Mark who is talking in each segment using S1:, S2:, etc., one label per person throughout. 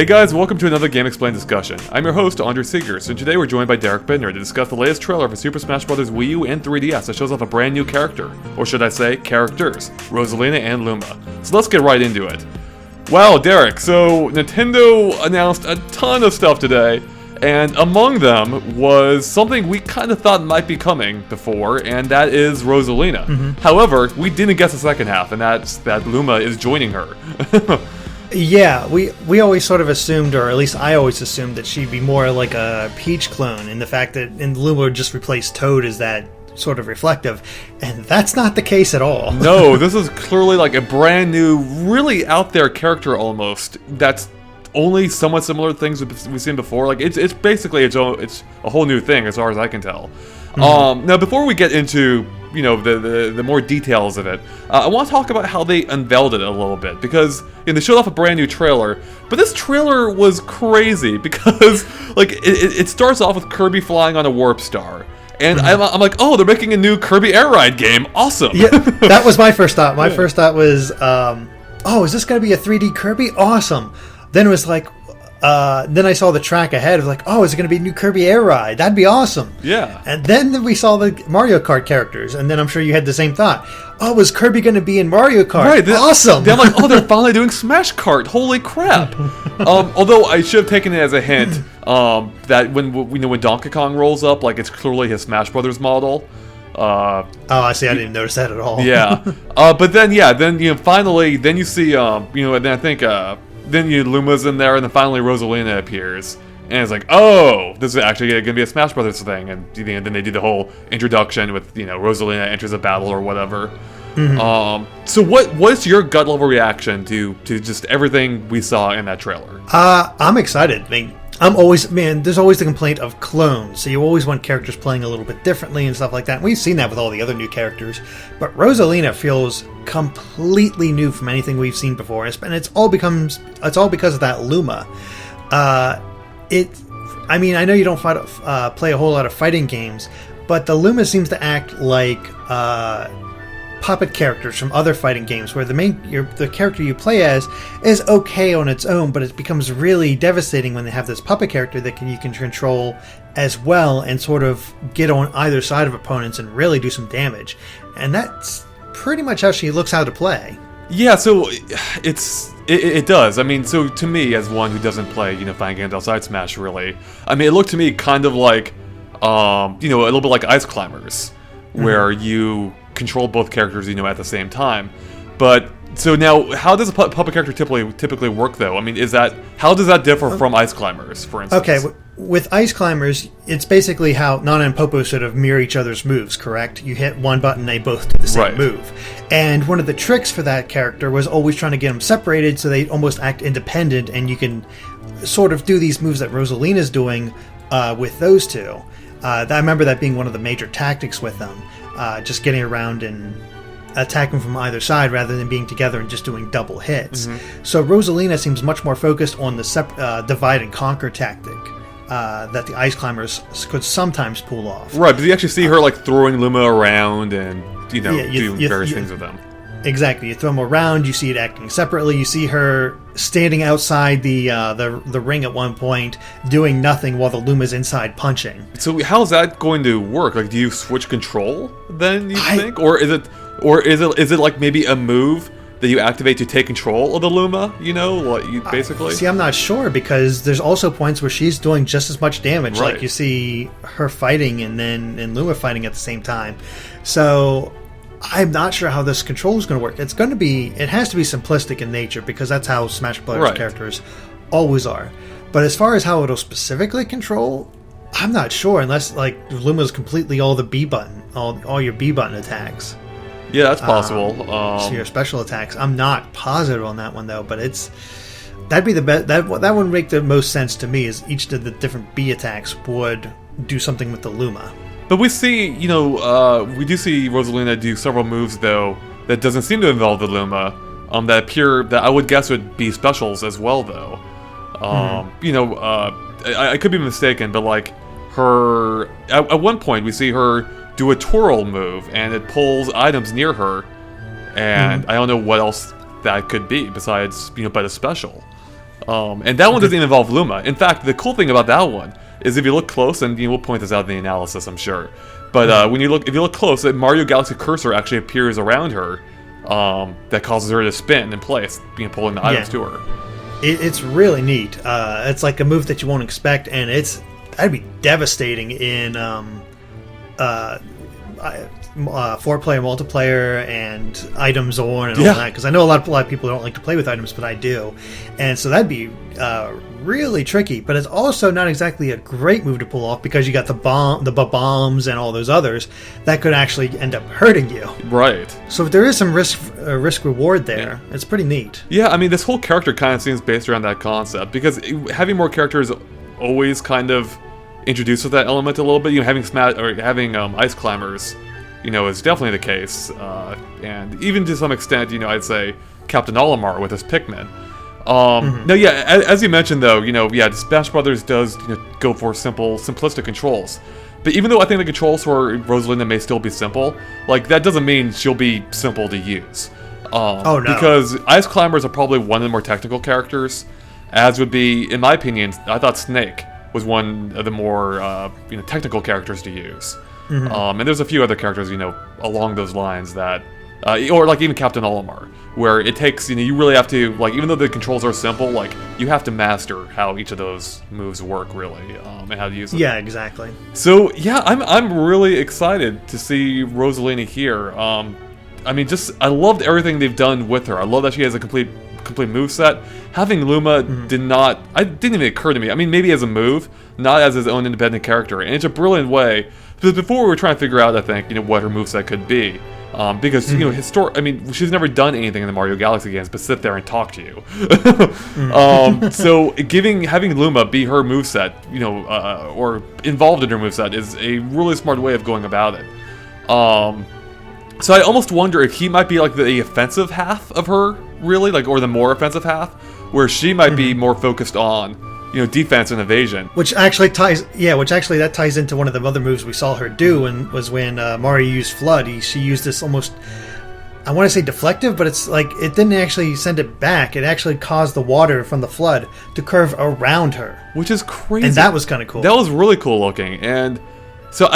S1: Hey guys, welcome to another GameXplain discussion. I'm your host, Andre Seegers, and today we're joined by Derek Bittner to discuss the latest trailer for Super Smash Bros. Wii U and 3DS that shows off a brand new character, or should I say, characters, Rosalina and Luma. So let's get right into it. Wow, Derek, so Nintendo announced a ton of stuff today, and among them was something we kind of thought might be coming before, and that is Rosalina. However, we didn't guess the second half, and that's that Luma is joining her.
S2: Yeah, we always sort of assumed, or at least I always assumed, that she'd be more like a Peach clone, and the fact that Luma would just replace Toad is that sort of reflective, and that's not the case at all.
S1: No, this is clearly like a brand new, really out there character almost, that's only somewhat similar to things we've seen before. Like, it's basically it's a whole new thing as far as I can tell. Now, before we get into the more details of it, I want to talk about how they unveiled it a little bit, because they showed off a brand new trailer, but this trailer was crazy because like it starts off with Kirby flying on a warp star, and I'm like, oh, they're making a new Kirby Air Ride game, awesome.
S2: Yeah, that was my first thought. My first thought was, oh, is this going to be a 3D Kirby? Awesome. Then it was like, then I saw the track ahead. It was like, oh, is it going to be a new Kirby Air Ride? That'd be awesome.
S1: Yeah.
S2: And then we saw the Mario Kart characters, and then I'm sure you had the same thought. Oh, is Kirby going to be in Mario Kart?
S1: Right.
S2: Awesome.
S1: Then I'm like, oh, they're finally doing Smash Kart. Holy crap. Although I should have taken it as a hint that when Donkey Kong rolls up, like, it's clearly his Smash Brothers model.
S2: Oh, I see. I didn't notice that at all.
S1: Yeah. But then finally, then you see, and then I think, then Luma's in there, and then finally Rosalina appears. And it's like, oh, this is actually going to be a Smash Brothers thing. And then they do the whole introduction with, Rosalina enters a battle or whatever. So what's your gut level reaction to just everything we saw in that trailer?
S2: I'm excited. I mean, there's always the complaint of clones, so you always want characters playing a little bit differently and stuff like that. And we've seen that with all the other new characters, but Rosalina feels completely new from anything we've seen before, and it's all because of that Luma. I know you don't play a whole lot of fighting games, but the Luma seems to act like puppet characters from other fighting games, where the character you play as is okay on its own, but it becomes really devastating when they have this puppet character that you can control as well and sort of get on either side of opponents and really do some damage. And that's pretty much how she looks how to play. Yeah,
S1: so it does. I mean, so to me, as one who doesn't play fighting games outside Smash, really, I mean, it looked to me kind of like a little bit like Ice Climbers, where you control both characters, at the same time. But so now, how does a puppet character typically work, though? I mean, how does that differ from Ice Climbers, for instance?
S2: Okay, with Ice Climbers, it's basically how Nana and Popo sort of mirror each other's moves, correct? You hit one button, they both do the same move. And one of the tricks for that character was always trying to get them separated so they almost act independent, and you can sort of do these moves that Rosalina's doing with those two. I remember that being one of the major tactics with them. Just getting around and attacking from either side rather than being together and just doing double hits. So Rosalina seems much more focused on the divide and conquer tactic that the Ice Climbers could sometimes pull off.
S1: Right, but you actually see her like throwing Luma around and doing various things with them.
S2: Exactly, you throw them around. You see it acting separately. You see her standing outside the ring at one point, doing nothing while the Luma's inside punching.
S1: So how's that going to work? Like, do you switch control then? You think, or is it like maybe a move that you activate to take control of the Luma? Basically.
S2: See, I'm not sure, because there's also points where she's doing just as much damage.
S1: Right.
S2: Like you see her fighting and Luma fighting at the same time. So I'm not sure how this control is going to work. It has to be simplistic in nature, because that's how Smash Bros. Characters always are. But as far as how it'll specifically control, I'm not sure, unless like Luma's completely all the B button, all your B button attacks.
S1: Yeah, that's possible.
S2: So your special attacks. I'm not positive on that one though, but that'd be the best. That would make the most sense to me, is each of the different B attacks would do something with the Luma.
S1: But we see, we do see Rosalina do several moves, though, that doesn't seem to involve the Luma, that I would guess would be specials as well, though. I could be mistaken, but like at one point we see her do a twirl move, and it pulls items near her, and I don't know what else that could be besides, but a special. And that one doesn't even involve Luma. In fact, the cool thing about that one is if you look close, and we'll point this out in the analysis, I'm sure. But if you look close, the Mario Galaxy cursor actually appears around her, that causes her to spin in place, pulling the items to her.
S2: It's really neat. It's like a move that you won't expect, and that'd be devastating in 4-player multiplayer and item zone and all that, because I know a lot of people don't like to play with items, but I do, and so that'd be really tricky. But it's also not exactly a great move to pull off, because you got the bombs and all those others that could actually end up hurting you.
S1: Right.
S2: So there is some risk reward there. Yeah. It's pretty neat.
S1: Yeah, I mean, this whole character kind of seems based around that concept, because having more characters always kind of introduces that element a little bit. Having ice climbers, is definitely the case, and even to some extent, I'd say Captain Olimar with his Pikmin. No, yeah, as you mentioned, though, Smash Brothers does go for simplistic controls. But even though I think the controls for Rosalina may still be simple, that doesn't mean she'll be simple to use.
S2: Oh no!
S1: Because ice climbers are probably one of the more technical characters, as would be, in my opinion, I thought Snake was one of the more technical characters to use. And there's a few other characters, along those lines that, or even Captain Olimar, where it takes, you really have to, even though the controls are simple, you have to master how each of those moves work, really, and how to use them.
S2: Yeah, exactly.
S1: So, yeah, I'm really excited to see Rosalina here. I loved everything they've done with her. I love that she has a complete moveset. Having Luma didn't even occur to me. I mean, maybe as a move, not as his own independent character. And it's a brilliant way. Because before we were trying to figure out, I think, what her moveset could be. Because, she's never done anything in the Mario Galaxy games but sit there and talk to you. So having Luma be her moveset, or involved in her moveset, is a really smart way of going about it. So I almost wonder if he might be the offensive half of her, really, or the more offensive half, where she might be more focused on, defense and evasion.
S2: Which actually ties into one of the other moves we saw her do, and was when Mario used Flood. She used this almost, I want to say deflective, but it's it didn't actually send it back. It actually caused the water from the Flood to curve around her,
S1: which is crazy.
S2: And that was kind of cool.
S1: That was really cool looking, and so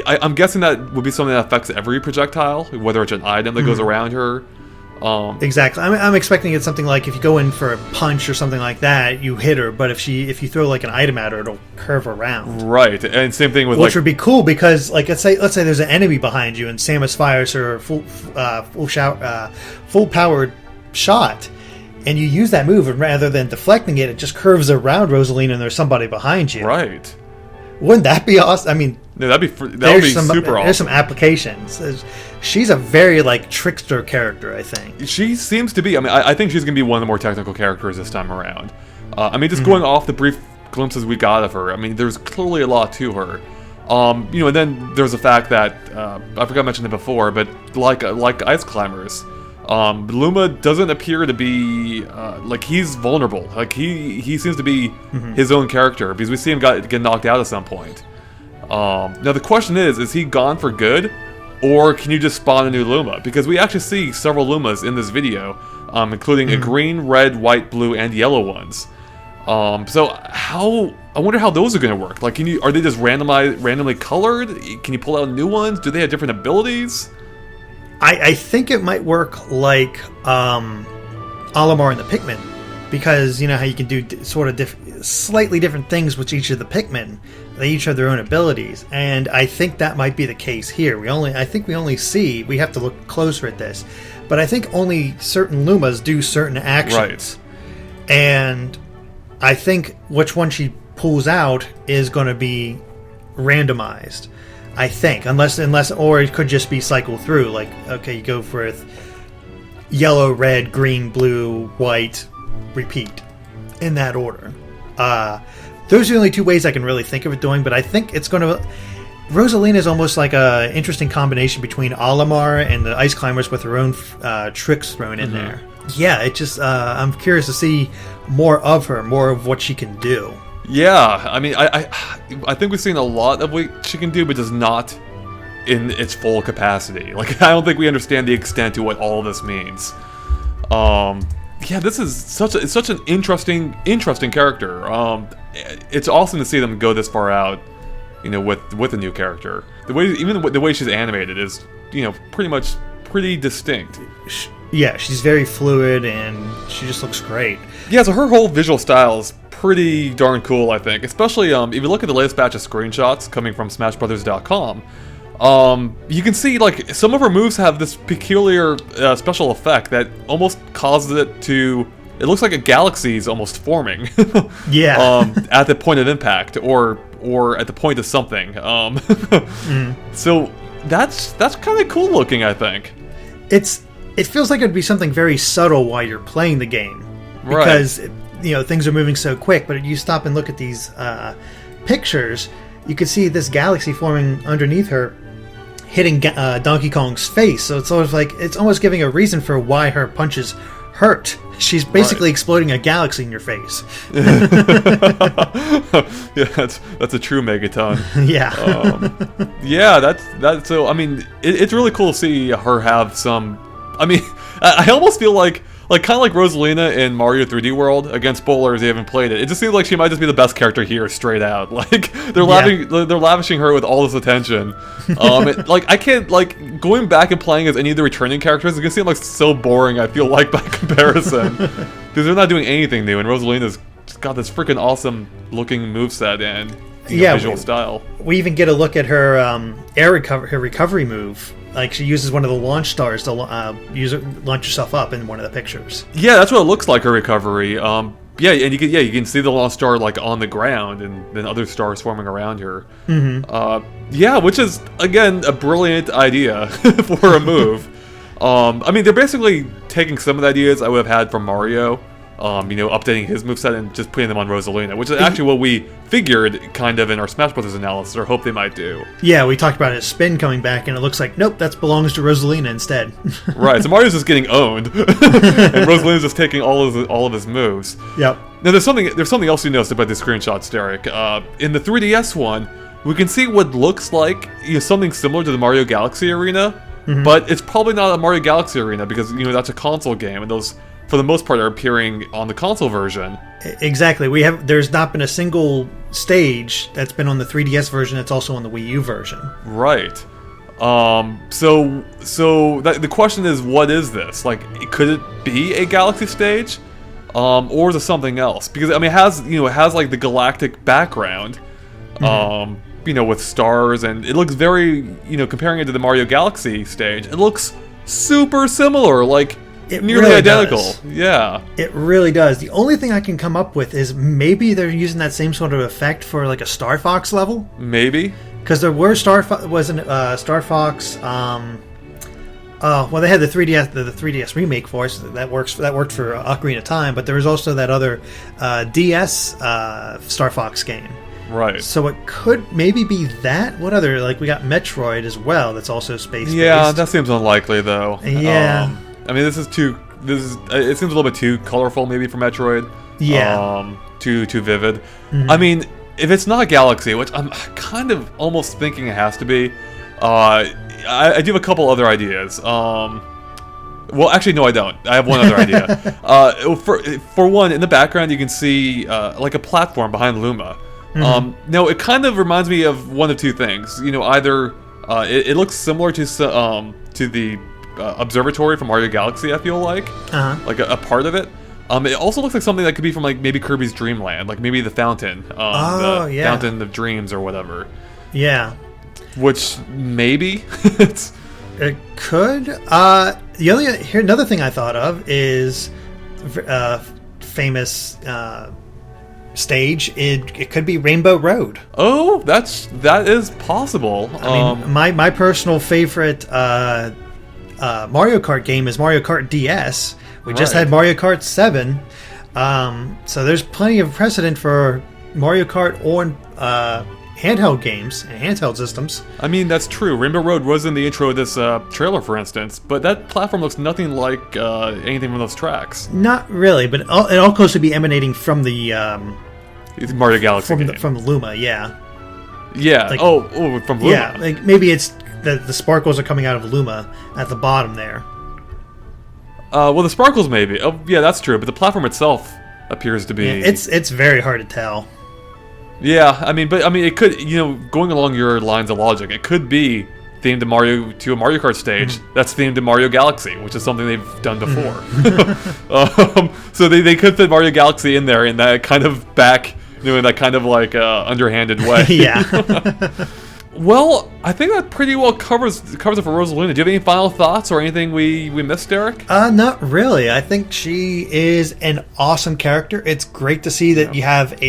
S1: I'm guessing that would be something that affects every projectile, whether it's an item that goes around her.
S2: Exactly. I'm expecting it's something like if you go in for a punch or something like that, you hit her. But if you throw an item at her, it'll curve around.
S1: Right, and same thing with
S2: which would be cool, because let's say there's an enemy behind you and Samus fires her full powered shot, and you use that move, and rather than deflecting it, it just curves around Rosalina and there's somebody behind you.
S1: Right.
S2: Wouldn't that be awesome? I mean,
S1: no, that would be super awesome.
S2: There's some applications. She's a very trickster character, I think.
S1: She seems to be. I mean, I think she's going to be one of the more technical characters this time around. Just going off the brief glimpses we got of her, there's clearly a lot to her. And then there's the fact that I forgot to mention it before, but like ice climbers, Luma doesn't appear to be he's vulnerable. He seems to be his own character, because we see him get knocked out at some point. Now the question is he gone for good, or can you just spawn a new Luma? Because we actually see several Lumas in this video, including a green, red, white, blue, and yellow ones. So I wonder how those are going to work. Are they just randomly colored? Can you pull out new ones? Do they have different abilities?
S2: I think it might work like Olimar and the Pikmin, because how you can do sort of slightly different things with each of the Pikmin. They each have their own abilities, and I think that might be the case here. We have to look closer at this, but I think only certain Lumas do certain actions. Right. And I think which one she pulls out is going to be randomized. I think, unless, or it could just be cycle through. You go for yellow, red, green, blue, white, repeat, in that order. Those are the only two ways I can really think of it doing. But I think it's going to. Rosalina is almost like a interesting combination between Olimar and the Ice Climbers, with her own tricks thrown in there. Yeah, it just I'm curious to see more of her, more of what she can do.
S1: Yeah, I think we've seen a lot of what she can do, but just not in its full capacity. I don't think we understand the extent to what all of this means. yeah, this is such an interesting character. It's awesome to see them go this far out, with a new character. The way she's animated is, pretty distinct.
S2: Yeah, she's very fluid and she just looks great.
S1: Yeah, so her whole visual style is pretty darn cool, I think. Especially if you look at the latest batch of screenshots coming from SmashBrothers.com. You can see, like, some of her moves have this peculiar special effect that almost causes it to... It looks like a galaxy is almost forming.
S2: Yeah.
S1: At the point of impact, or at the point of something. So that's kind of cool looking, I think.
S2: It feels like it'd be something very subtle while you're playing the game.
S1: Right.
S2: Because, things are moving so quick, but you stop and look at these pictures, you could see this galaxy forming underneath her, hitting Donkey Kong's face. So it's sort of like, it's almost giving a reason for why her punches hurt. She's basically exploding a galaxy in your face.
S1: Yeah, that's a true Megaton.
S2: Yeah.
S1: Yeah, that's so. I mean, it's really cool to see her have some. I mean, I almost feel like kind of like Rosalina in Mario 3D World. Again, spoilers, they haven't played it. It just seems like she might just be the best character here, straight out. Like they're lavishing her with all this attention. I can't going back and playing as any of the returning characters. It can seem like so boring. I feel like by comparison, because they're not doing anything new, and Rosalina's just got this freaking awesome looking moveset and visual style.
S2: We even get a look at her her recovery move. Like, she uses one of the launch stars to launch herself up in one of the pictures.
S1: Yeah, that's what it looks like, her recovery. Yeah, and you can see the launch star like on the ground, and then other stars forming around her. Mm-hmm. Yeah, which is again a brilliant idea for a move. I mean, they're basically taking some of the ideas I would have had from Mario. Updating his moveset and just putting them on Rosalina, which is actually what we figured kind of in our Smash Brothers analysis, or hope they might do.
S2: Yeah, we talked about his spin coming back, and it looks like, nope, that belongs to Rosalina instead.
S1: Right, so Mario's just getting owned, and Rosalina's just taking all of his moves.
S2: Yep.
S1: Now, there's something else you noticed about the screenshots, Derek. In the 3DS one, we can see what looks like something similar to the Mario Galaxy Arena, but it's probably not a Mario Galaxy Arena because that's a console game, and those, for the most part, are appearing on the console version.
S2: Exactly. There's not been a single stage that's been on the 3DS version that's also on the Wii U version.
S1: Right. So the question is, what is this? Like, could it be a Galaxy stage, or is it something else? Because I mean, it has like the galactic background, with stars, and it looks very, comparing it to the Mario Galaxy stage, it looks super similar, like.
S2: It
S1: nearly
S2: really
S1: identical.
S2: Does.
S1: Yeah.
S2: It really does. The only thing I can come up with is maybe they're using that same sort of effect for like a Star Fox level.
S1: Maybe.
S2: Because there were Star Fox. Well, they had the 3DS remake for us. That worked for Ocarina of Time. But there was also that other DS Star Fox game.
S1: Right.
S2: So it could maybe be that. What other? Like, we got Metroid as well. That's also space-based.
S1: Yeah, that seems unlikely though.
S2: Yeah.
S1: I mean, it seems a little bit too colorful maybe for Metroid.
S2: Yeah.
S1: Too vivid. Mm-hmm. I mean, if it's not Galaxy, which I'm kind of almost thinking it has to be, I do have a couple other ideas. Well, actually, no, I don't. I have one other idea. For one, in the background, you can see like a platform behind Luma. Mm-hmm. Now, it kind of reminds me of one of two things. Either it looks similar to the observatory from Mario Galaxy, I feel like. Like a part of it. It also looks like something that could be from like maybe Kirby's Dream Land, like maybe the fountain. Fountain of Dreams or whatever.
S2: Yeah.
S1: Which maybe
S2: it could. Another thing I thought of is famous stage. It could be Rainbow Road.
S1: Oh, that is possible.
S2: I mean, my personal favorite Mario Kart game is Mario Kart DS. We just had Mario Kart 7. So there's plenty of precedent for Mario Kart on handheld games and handheld systems.
S1: I mean, that's true. Rainbow Road was in the intro of this trailer, for instance, but that platform looks nothing like anything from those tracks.
S2: Not really, but it all goes to be emanating from the
S1: Mario Galaxy
S2: from Luma, yeah.
S1: Yeah.
S2: Like,
S1: from Luma.
S2: Yeah, like maybe it's the sparkles are coming out of Luma at the bottom there.
S1: Well, the sparkles maybe. Oh, yeah, that's true. But the platform itself appears to be.
S2: Yeah, it's very hard to tell.
S1: Yeah, I mean, it could, going along your lines of logic, it could be themed to a Mario Kart stage that's themed to Mario Galaxy, which is something they've done before. So they could fit Mario Galaxy in there in that kind of in that kind of like underhanded way.
S2: Yeah.
S1: Well, I think that pretty well covers it for Rosalina. Do you have any final thoughts or anything we missed, Derek?
S2: Not really. I think she is an awesome character. It's great to see that you have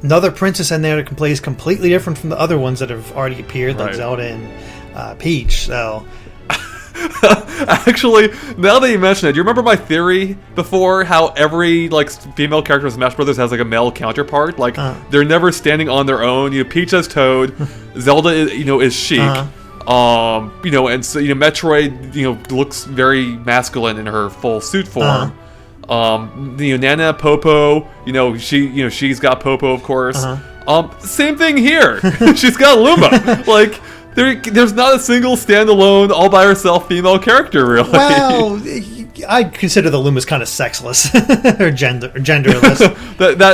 S2: another princess in there that can play is completely different from the other ones that have already appeared, like Zelda and Peach. So,
S1: actually, now that you mention it, do you remember my theory before how every female character in Smash Brothers has like a male counterpart? Like they're never standing on their own. Peach has Toad, Zelda is Sheik. And so Metroid looks very masculine in her full suit form. Nana, Popo, she's got Popo, of course. Same thing here. She's got Luma. There's not a single standalone, all by herself female character, really.
S2: Well, I consider the Lumas kind of sexless or genderless.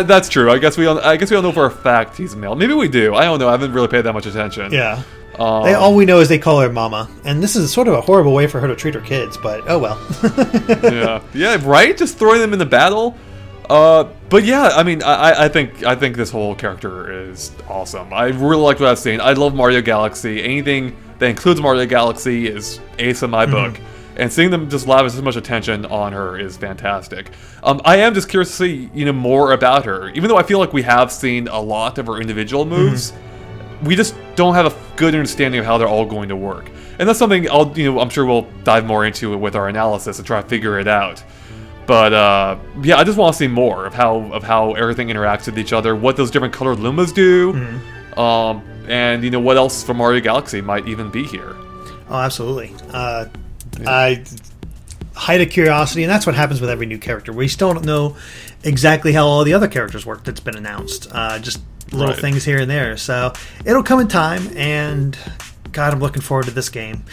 S1: That's true. I guess we don't know for a fact he's male. Maybe we do. I don't know. I haven't really paid that much attention.
S2: Yeah. All we know is they call her Mama, and this is sort of a horrible way for her to treat her kids. But oh well.
S1: yeah, right. Just throwing them in the battle. But yeah, I mean, I think this whole character is awesome. I really liked what I've seen. I love Mario Galaxy. Anything that includes Mario Galaxy is ace in my book. And seeing them just lavish so much attention on her is fantastic. I am just curious to see more about her. Even though I feel like we have seen a lot of her individual moves, we just don't have a good understanding of how they're all going to work. And that's something I'm sure we'll dive more into with our analysis and try to figure it out. But yeah, I just want to see more of how everything interacts with each other, what those different colored Lumas do, and what else from Mario Galaxy might even be here.
S2: Oh, absolutely. Height of curiosity, and that's what happens with every new character. We still don't know exactly how all the other characters work that's been announced. Just little things here and there. So it'll come in time, and God, I'm looking forward to this game.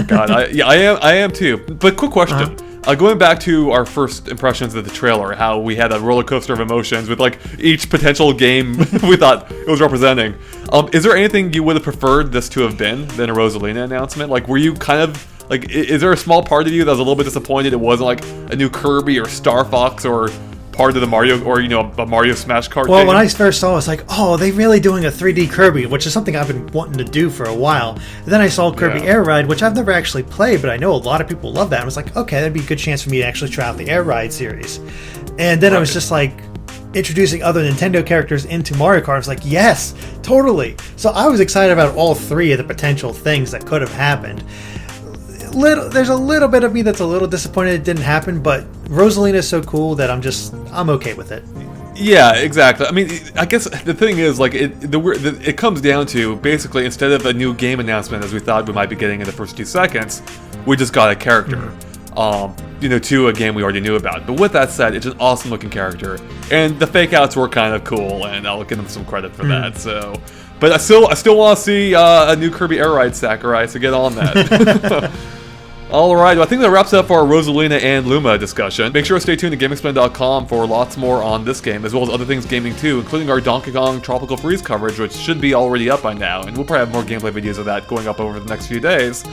S1: God, I am too. But quick question. Going back to our first impressions of the trailer, how we had a roller coaster of emotions with each potential game we thought it was representing. Is there anything you would have preferred this to have been than a Rosalina announcement? Were you kind of is there a small part of you that was a little bit disappointed it wasn't a new Kirby or Star Fox or part of the Mario or a Mario Smash Kart game?
S2: When I first saw it, I was like, oh, are they really doing a 3D Kirby, which is something I've been wanting to do for a while. And then I saw Kirby Air Ride, which I've never actually played, but I know a lot of people love that. I was like, okay, that'd be a good chance for me to actually try out the Air Ride series. And then I was just introducing other Nintendo characters into Mario Kart. I was like, yes, totally. So I was excited about all three of the potential things that could have happened. There's a little bit of me that's a little disappointed it didn't happen, but Rosalina is so cool that I'm okay with it.
S1: Yeah, exactly. I mean, I guess the thing is, it comes down to basically instead of a new game announcement as we thought we might be getting in the first 2 seconds, we just got a character, to a game we already knew about. But with that said, it's an awesome looking character, and the fake outs were kind of cool, and I'll give them some credit for that. So, but I still want to see a new Kirby Air Ride, Sakurai. So get on that. Alright, well, I think that wraps up our Rosalina and Luma discussion. Make sure to stay tuned to GameXplain.com for lots more on this game, as well as other things gaming too, including our Donkey Kong Tropical Freeze coverage, which should be already up by now, and we'll probably have more gameplay videos of that going up over the next few days.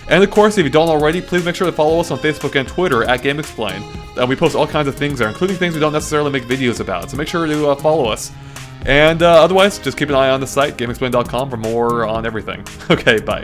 S1: And of course, if you don't already, please make sure to follow us on Facebook and Twitter at GameXplain. We post all kinds of things there, including things we don't necessarily make videos about, so make sure to follow us. And otherwise, just keep an eye on the site, GameXplain.com, for more on everything. Okay, bye.